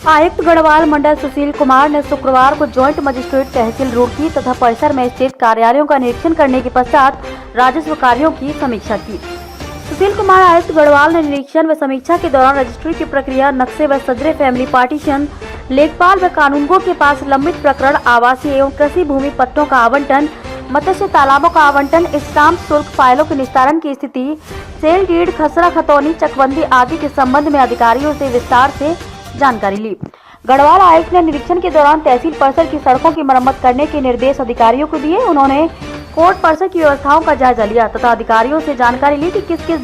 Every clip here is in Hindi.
आयुक्त गढ़वाल मंडल सुशील कुमार ने शुक्रवार को ज्वाइंट मजिस्ट्रेट तहसील रुड़की तथा परिसर में स्थित कार्यालयों का निरीक्षण करने के पश्चात राजस्व कार्यों की समीक्षा की। सुशील कुमार आयुक्त गढ़वाल ने निरीक्षण व समीक्षा के दौरान रजिस्ट्री की प्रक्रिया, नक्शे व सदरे फैमिली पार्टीशन, लेखपाल व कानूनगो के पास लंबित प्रकरण, आवासीय एवं कृषि भूमि पट्टों का आवंटन, मत्स्य तालाबों का आवंटन, स्टाम्प शुल्क फाइलों के निस्तारण की स्थिति, सेल डीड, खसरा खतौनी, चकबंदी आदि के संबंध में अधिकारियों से विस्तार से जानकारी ली। गढ़वाल आयुक्त ने निरीक्षण के दौरान तहसील परिसर की सड़कों की मरम्मत करने के निर्देश अधिकारियों को दिए। उन्होंने कोर्ट परिसर की व्यवस्थाओं का जायजा लिया तथा अधिकारियों से जानकारी ली कि किस किस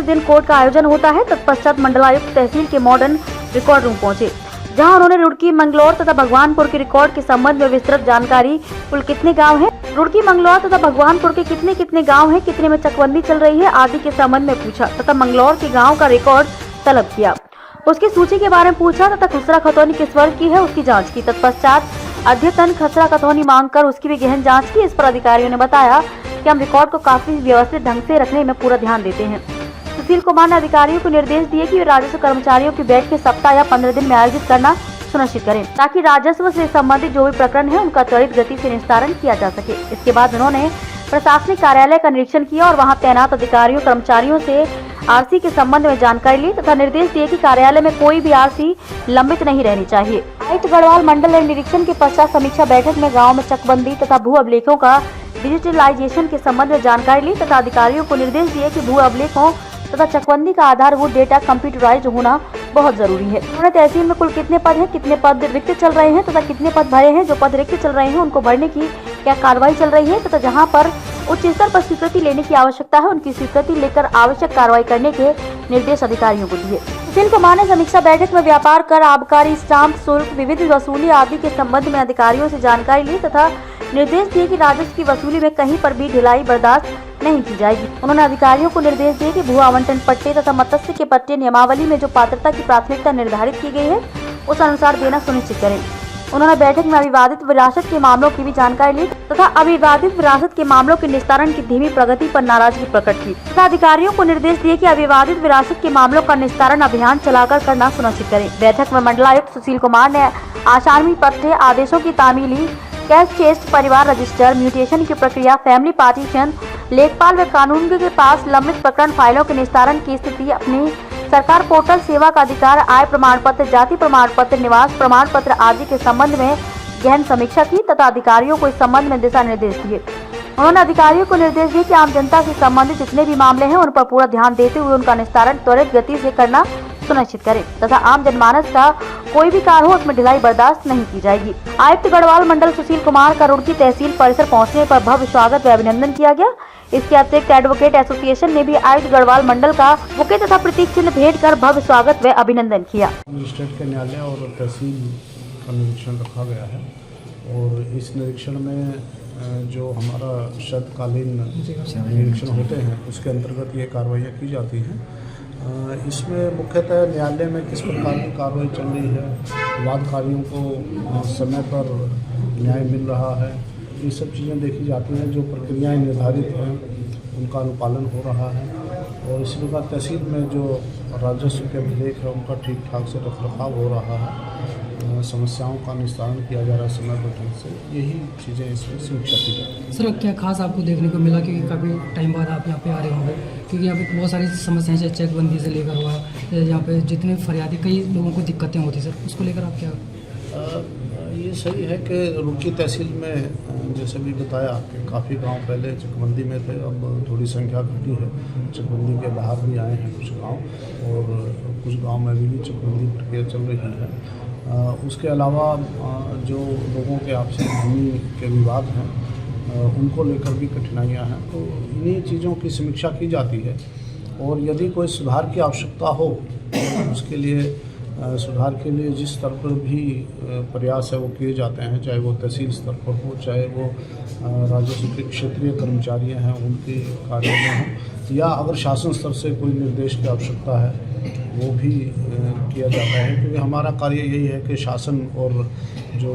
दिन कोर्ट का आयोजन होता है। तत्पश्चात मंडलायुक्त तहसील के मॉडर्न रिकॉर्ड रूम पहुंचे, जहां उन्होंने रुड़की, मंगलौर तथा भगवानपुर के रिकॉर्ड के संबंध में विस्तृत जानकारी, कुल कितने गाँव है, रुड़की, मंगलौर तथा भगवानपुर के कितने कितने गाँव है, कितने में चकबंदी चल रही है आदि के संबंध में पूछा तथा मंगलौर के गाँव का रिकॉर्ड तलब किया, उसकी सूची के बारे में पूछा तथा खसरा खतौनी किस वर्ग की है उसकी जांच की। तत्पश्चात अद्यतन खसरा खतौनी मांग कर उसकी भी गहन जांच की। इस पर अधिकारियों ने बताया कि हम रिकॉर्ड को काफी व्यवस्थित ढंग से रखने में पूरा ध्यान देते हैं। सुशील कुमार ने अधिकारियों को निर्देश दिए कि वे राजस्व कर्मचारियों की बैठकें सप्ताह या 15 दिन में आयोजित करना सुनिश्चित करें, ताकि राजस्व से संबंधित जो भी प्रकरण है उनका त्वरित गति से निस्तारण किया जा सके। इसके बाद उन्होंने प्रशासनिक कार्यालय का निरीक्षण किया और वहां तैनात अधिकारियों कर्मचारियों से आरसी के संबंध में जानकारी ली तथा निर्देश दिए कि कार्यालय में कोई भी आरसी लंबित नहीं रहनी चाहिए। आयुक्त गढ़वाल मंडल ने निरीक्षण के पश्चात समीक्षा बैठक में गाँव में चकबंदी तथा भू अभिलेखों का डिजिटलाइजेशन के संबंध में जानकारी ली तथा अधिकारियों को निर्देश दिए कि भू अभिलेखों तथा चकबंदी का आधारभूत डेटा कंप्यूटराइज होना बहुत जरूरी है। उन्होंने तहसील में कुल कितने पद हैं, कितने पद रिक्त चल रहे हैं तथा कितने पद भरे हैं, जो पद रिक्त चल रहे हैं उनको भरने की क्या कार्रवाई चल रही है तथा जहां पर उच्च स्तर पर स्वीकृति लेने की आवश्यकता है उनकी स्वीकृति लेकर आवश्यक कार्रवाई करने के निर्देश अधिकारियों को दिए। सुशील कुमार ने समीक्षा बैठक में व्यापार कर, आबकारी, स्टाम्प शुल्क, विविध वसूली आदि के संबंध में अधिकारियों से जानकारी ली तथा निर्देश दिए कि राजस्व की वसूली में कहीं पर भी ढिलाई बर्दाश्त नहीं की जाएगी। उन्होंने अधिकारियों को निर्देश दिए कि भू आवंटन पट्टे तथा मत्स्य के पट्टे नियमावली में जो पात्रता की प्राथमिकता निर्धारित की गई है उस अनुसार देना सुनिश्चित करें। उन्होंने बैठक में अविवादित विरासत के मामलों की भी जानकारी ली तथा अविवादित विरासत के मामलों के निस्तारण की धीमी प्रगति पर नाराजगी प्रकट की तथा अधिकारियों को निर्देश दिए कि अविवादित विरासत के मामलों का निस्तारण अभियान चलाकर करना सुनिश्चित करें। बैठक में मंडलायुक्त सुशील कुमार ने आसामी पट्टे, आदेशों की तामीली, कैश चेस्ट, परिवार रजिस्टर, म्यूटेशन की प्रक्रिया, फैमिली पार्टीशन, लेखपाल व कानूनगो के पास लंबित प्रकरण, फाइलों के निस्तारण की स्थिति, अपनी सरकार पोर्टल, सेवा का अधिकार, आय प्रमाण पत्र, जाति प्रमाण पत्र, निवास प्रमाण पत्र आदि के संबंध में गहन समीक्षा की तथा अधिकारियों को इस संबंध में दिशा निर्देश दिए। उन्होंने अधिकारियों को निर्देश दिए कि आम जनता से संबंधित जितने भी मामले हैं उन पर पूरा ध्यान देते हुए उनका निस्तारण त्वरित गति से करना सुनिश्चित करें तथा आम जनमानस का कोई भी कार्य हो उसमें ढिलाई बर्दाश्त नहीं की जाएगी। आयुक्त गढ़वाल मंडल सुशील कुमार का रुड़की तहसील परिसर पहुंचने पर भव्य स्वागत व अभिनंदन किया गया। इसके अतिरिक्त एडवोकेट एसोसिएशन ने भी आयुक्त गढ़वाल मंडल का बुके तथा प्रतीक चिन्ह भेंट कर भव्य स्वागत व अभिनंदन किया। मजिस्ट्रेट के न्यायालय और तहसील का निरीक्षण रखा गया है और इस निरीक्षण में जो हमारा शर्तकालीन निरीक्षण होते हैं उसके अंतर्गत ये कार्रवाइयाँ की जाती हैं। इसमें मुख्यतः न्यायालय में किस प्रकार की कार्रवाई चल रही है, वादकारियों को समय पर न्याय मिल रहा है, ये सब चीज़ें देखी जाती हैं। जो प्रक्रियाएं निर्धारित हैं उनका अनुपालन हो रहा है और इसी प्रकार तहसील में जो राजस्व के अभिलेख है उनका ठीक ठाक से रखरखाव हो रहा है, समस्याओं का निस्तारण किया जा रहा है समय ढंग से। यही चीज़ें इसमें समीक्षा की जाती हैं। सर, क्या खास आपको देखने को मिला कि काफ़ी टाइम बाद आप यहाँ पे आ रहे होंगे, क्योंकि यहाँ पे बहुत सारी समस्याएं हैं, चेकबंदी से लेकर हुआ, यहाँ पे जितने फरियादी कई लोगों को दिक्कतें होती सर, उसको लेकर आप क्या? ये सही है कि रुड़की तहसील में जैसे भी बताया कि काफ़ी गांव पहले चकबंदी में थे, अब थोड़ी संख्या घटी है, चकबंदी के बाहर भी आए हैं कुछ गांव और कुछ गांव में भी चकबंदी प्रक्रिया चल रही है। उसके अलावा जो लोगों के आपसी भूमि के विवाद हैं उनको लेकर भी कठिनाइयाँ हैं, तो इन्हीं चीज़ों की समीक्षा की जाती है और यदि कोई सुधार की आवश्यकता हो तो उसके लिए सुधार के लिए जिस स्तर पर भी प्रयास है वो किए जाते हैं, चाहे वो तहसील स्तर पर हो, चाहे वो राजस्व के क्षेत्रीय कर्मचारी हैं उनके कार्य में हो, या अगर शासन स्तर से कोई निर्देश की आवश्यकता है वो भी किया जाता है, क्योंकि हमारा कार्य यही है कि शासन और जो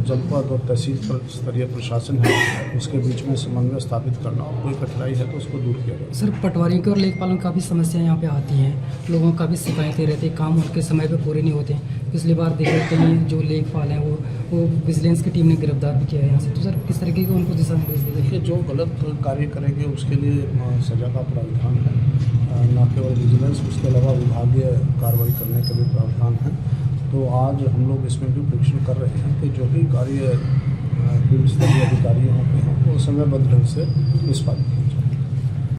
जनपद और तहसील स्तरीय प्रशासन है उसके बीच में समन्वय स्थापित करना, और कोई कठिनाई है तो उसको दूर किया जाए। सर पटवारियों की और लेखपालों की काफ़ी समस्याएं यहाँ पे आती हैं, लोगों को काफ़ी शिकायतें रहती हैं, काम उनके समय पे पूरे नहीं होते। पिछली बार देखे कहीं जो लेखपाल हैं वो विजिलेंस की टीम ने गिरफ्तार भी किया है यहाँ से। तो सर किस तरीके के उनको दिशा निर्देश देंगे? देखिए, जो गलत कार्य करेंगे उसके लिए सजा का प्रावधान है, न केवल विजिलेंस, उसके अलावा विभागीय कार्रवाई करने के भी प्रावधान है। तो आज हम लोग इसमें भी परीक्षण कर रहे हैं कि जो भी कार्य फील्ड स्तरीय अधिकारी होते हैं वो समयबद्ध ढंग से निष्पादित